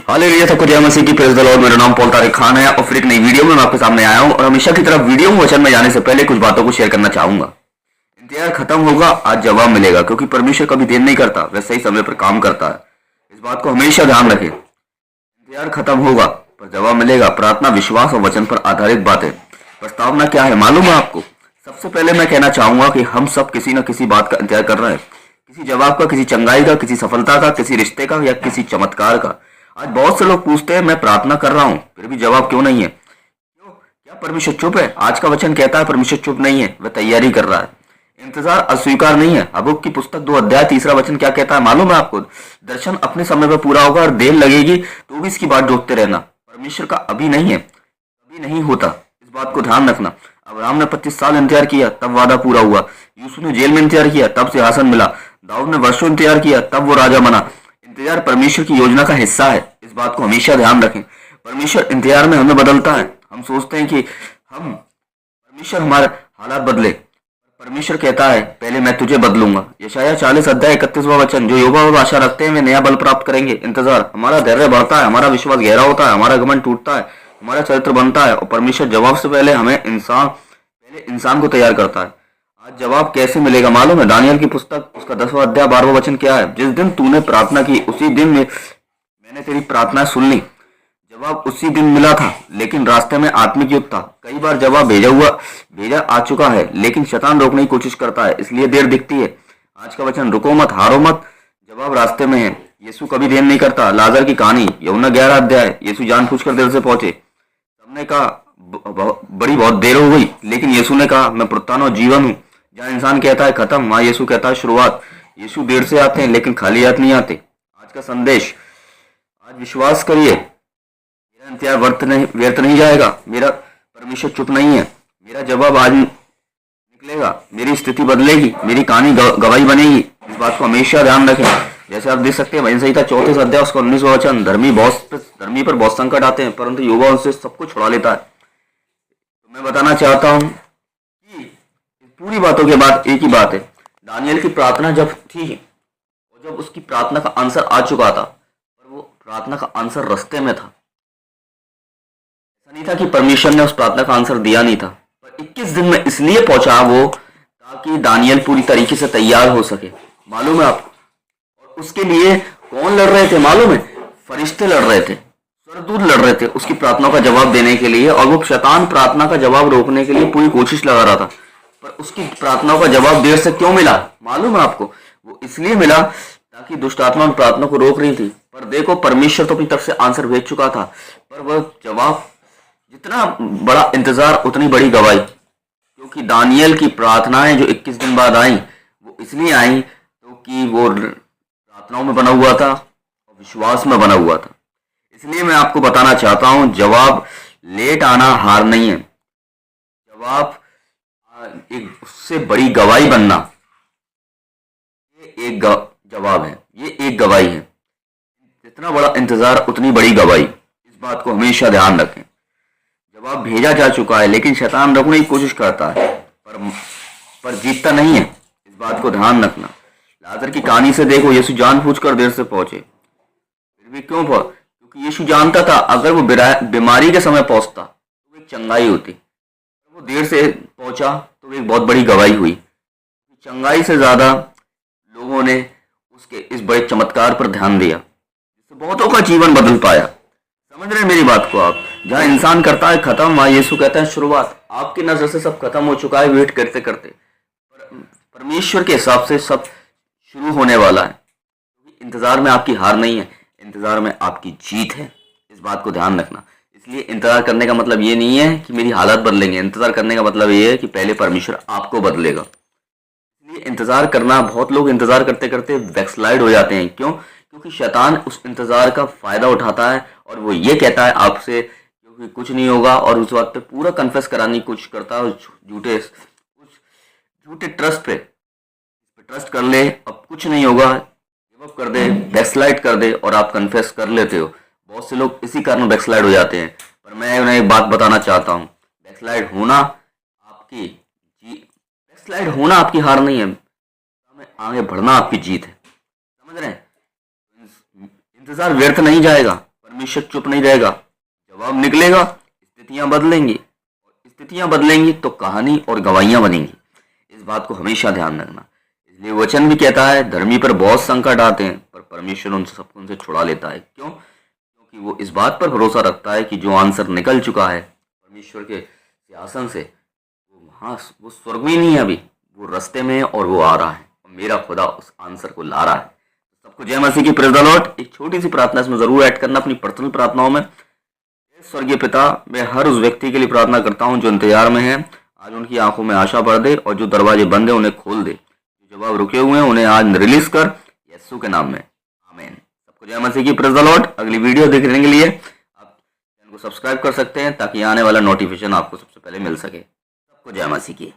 Hallelujah, सबको जय मसीह की, प्रेज़ द लॉर्ड। मेरा नाम पॉल तारिक खान है और फिर एक नई वीडियो में मैं आपके सामने आया हूं। और हमेशा की तरह वीडियो में वचन में जाने से पहले कुछ बातों को शेयर करना चाहूंगा। इंतजार खत्म होगा, आज जवाब मिलेगा, क्योंकि परमेश्वर कभी देर नहीं करता, वह सही समय पर काम करता है। इस बात को हमेशा ध्यान रखें। इंतजार खत्म होगा पर जवाब मिलेगा। प्रार्थना, विश्वास और वचन पर आधारित बातें। प्रस्तावना क्या है मालूम है आपको? सबसे पहले मैं कहना चाहूंगा कि हम सब किसी न किसी बात का इंतजार कर रहे हैं। किसी जवाब का, किसी चंगाई का, किसी सफलता का, किसी रिश्ते का या किसी चमत्कार का। आज बहुत से लोग पूछते हैं, मैं प्रार्थना कर रहा हूँ फिर भी जवाब क्यों नहीं है? क्यों? क्या परमेश्वर चुप है? आज का वचन कहता है परमेश्वर चुप नहीं है, वह तैयारी कर रहा है। इंतजार अस्वीकार नहीं है। हबक्कुक की पुस्तक 2 अध्याय 3 वचन क्या कहता है मालूम है आपको? दर्शन अपने समय पर पूरा होगा और देर लगेगी तो भी इसकी बात जोतते रहना। परमेश्वर का अभी नहीं है, कभी नहीं होता। इस बात को ध्यान रखना। अब्राहम ने 25 साल इंतजार किया, तब वादा पूरा हुआ। यूसुफ ने जेल में इंतजार किया, तब सिंहासन मिला। दाऊद ने वर्षों इंतजार किया, तब वो राजा बना। इंतजार परमेश्वर की योजना का हिस्सा है। इस बात को हमेशा ध्यान रखें। परमेश्वर इंतजार में हमें बदलता है। हम सोचते हैं कि हम परमेश्वर हमारे हालात बदले, परमेश्वर कहता है पहले मैं तुझे बदलूंगा। यशायाह 40 अध्याय 31वां वचन, जो युवा और आशा रखते हैं वे नया बल प्राप्त करेंगे। इंतजार, हमारा धैर्य बढ़ता है, हमारा विश्वास गहरा होता है, हमारा घमंड टूटता है, हमारा चरित्र बनता है और परमेश्वर जवाब से पहले इंसान को तैयार करता है। आज जवाब कैसे मिलेगा मालूम है? दानियल की पुस्तक उसका 10वां अध्याय 12वां वचन क्या है? जिस दिन तूने प्रार्थना की उसी दिन मैंने तेरी प्रार्थना सुन ली। जवाब उसी दिन मिला था, लेकिन रास्ते में आत्मिक युद्ध था। कई बार जवाब भेजा आ चुका है, लेकिन शैतान रोकने की कोशिश करता है, इसलिए देर दिखती है। आज का वचन, रुको मत, हारो मत, जवाब रास्ते में है। यीशु कभी देर नहीं करता। लाजर की कहानी, यूहन्ना 11 अध्याय, यीशु जानबूझकर देर से पहुंचे। सबने कहा बड़ी बहुत देर हो गई, लेकिन यीशु ने कहा मैं पुनरुत्थान और जीवन हूँ। जहाँ इंसान कहता है खत्म, वहाँ यीशु कहता है शुरुआत। यीशु देर से आते हैं लेकिन खाली हाथ नहीं आते। आज का संदेश, आज विश्वास करिए, मेरा इंतजार व्यर्थ नहीं जाएगा। मेरा परमेश्वर चुप नहीं है। मेरा जवाब आज निकलेगा, मेरी स्थिति बदलेगी, मेरी कहानी गवाही बनेगी। इस बात को हमेशा ध्यान रखें। जैसे आप देख सकते हैं भजन संहिता 34 अध्याय उसका 19वां वचन, धर्मी पर बहुत संकट आते हैं परंतु युवा उनसे सब कुछ छुड़ा लेता है। तो मैं बताना चाहता हूँ कि पूरी बातों के बाद एक ही बात है। दानियल की प्रार्थना जब थी और जब उसकी प्रार्थना का आंसर आ चुका था, पर वो प्रार्थना का आंसर रास्ते में था। ऐसा नहीं था कि परमेश्वर ने उस प्रार्थना का आंसर दिया नहीं था, पर 21 दिन में इसलिए पहुंचा वो ताकि दानियल पूरी तरीके से तैयार हो सके। मालूम है आपको? और उसके लिए कौन लड़ रहे थे मालूम है? फरिश्ते लड़ रहे थे, स्वर्गदूत लड़ रहे थे उसकी प्रार्थना का जवाब देने के लिए। और वो शैतान प्रार्थना का जवाब रोकने के लिए पूरी कोशिश लगा रहा था, पर उसकी प्रार्थनाओं का जवाब देर से क्यों मिला मालूम है आपको? वो इसलिए मिला ताकि दुष्ट आत्मा प्रार्थना को रोक रही थी। पर देखो, परमेश्वर तो अपनी तरफ से आंसर भेज चुका था, पर वह जवाब, जितना बड़ा इंतजार उतनी बड़ी गवाही। क्योंकि दानियल की प्रार्थनाएं जो 21 दिन बाद आई, वो इसलिए आई क्योंकि वो प्रार्थनाओं में बना हुआ था और विश्वास में बना हुआ था। इसलिए मैं आपको बताना चाहता हूं, जवाब लेट आना हार नहीं है। जवाब एक उससे बड़ी गवाही बनना, ये एक जवाब है, ये एक गवाही है। जितना बड़ा इंतजार उतनी बड़ी गवाही। इस बात को हमेशा ध्यान रखें। जवाब भेजा जा चुका है, लेकिन शैतान रोकने की कोशिश करता है, पर जीतता नहीं है। इस बात को ध्यान रखना। लाजर की कहानी से देखो, यीशु जानबूझकर देर से पहुंचे, फिर भी क्यों पहुंचे? क्योंकि यीशु जानता था अगर वो बीमारी के समय पहुंचता तो एक चंगाई होती। वो देर से पहुंचा तो एक बहुत बड़ी गवाही हुई। चंगाई से ज्यादा लोगों ने उसके इस बड़े चमत्कार पर ध्यान दिया, जिससे बहुतों का जीवन बदल पाया। समझ रहे हैं मेरी बात को आप? जहाँ इंसान करता है खत्म, वहाँ यीशु कहता है शुरुआत। आपकी नजर से सब खत्म हो चुका है वेट करते करते, परमेश्वर के हिसाब से सब शुरू होने वाला है। इंतजार में आपकी हार नहीं है, इंतजार में आपकी जीत है। इस बात को ध्यान रखना। इसलिए इंतजार करने का मतलब ये नहीं है कि मेरी हालात बदलेंगे। इंतजार करने का मतलब ये है कि पहले परमेश्वर आपको बदलेगा। इसलिए इंतजार करना, बहुत लोग इंतजार करते करते बैकस्लाइड हो जाते हैं। क्यों? क्योंकि शैतान उस इंतजार का फायदा उठाता है और वो ये कहता है आपसे क्योंकि कुछ नहीं होगा, और उस बात पे पूरा कन्फेस कराने की कोशिश करता है। झूठे ट्रस्ट पे ट्रस्ट कर ले, अब कुछ नहीं होगा, गिव अप कर दे, बैकस्लाइड कर दे, और आप कन्फेस कर लेते हो। बहुत से लोग इसी कारण बैकस्लाइड हो जाते हैं। पर मैं उन्हें एक बात बताना चाहता हूँ, बैकस्लाइड होना आपकी हार नहीं है, आगे बढ़ना आपकी जीत है। समझ रहे हैं? इंतजार व्यर्थ नहीं जाएगा। परमेश्वर चुप नहीं रहेगा, जवाब निकलेगा, स्थितियां बदलेंगी, स्थितियां बदलेंगी तो कहानी और गवाहियां बनेंगी। इस बात को हमेशा ध्यान रखना। इसलिए वचन भी कहता है धर्मी पर बहुत संकट आते हैं पर परमेश्वर उन सबको उनसे छुड़ा लेता है। क्यों? क्योंकि वो इस बात पर भरोसा रखता है कि जो आंसर निकल चुका है परमेश्वर के सिंहासन से, वो स्वर्ग में नहीं है अभी, वो रास्ते में है और वो आ रहा है और मेरा खुदा उस आंसर को ला रहा है। सबको जय मसीह की, प्रेज़ द लॉर्ड। एक छोटी सी प्रार्थना इसमें जरूर ऐड करना अपनी पर्सनल प्रार्थनाओं में। स्वर्गीय पिता, मैं हर उस व्यक्ति के लिए प्रार्थना करता हूँ जो इंतजार में है, आज उनकी आंखों में आशा भर दे और जो दरवाजे बंद है उन्हें खोल दे, जो जवाब रुके हुए हैं उन्हें आज रिलीज कर, यीशु के नाम में, आमीन। सबको जय मसीह की, प्रेज़ द लॉर्ड। अगली वीडियो देखने के लिए आप चैनल को सब्सक्राइब कर सकते हैं ताकि आने वाला नोटिफिकेशन आपको सबसे पहले मिल सके। सबको जय मसीह की।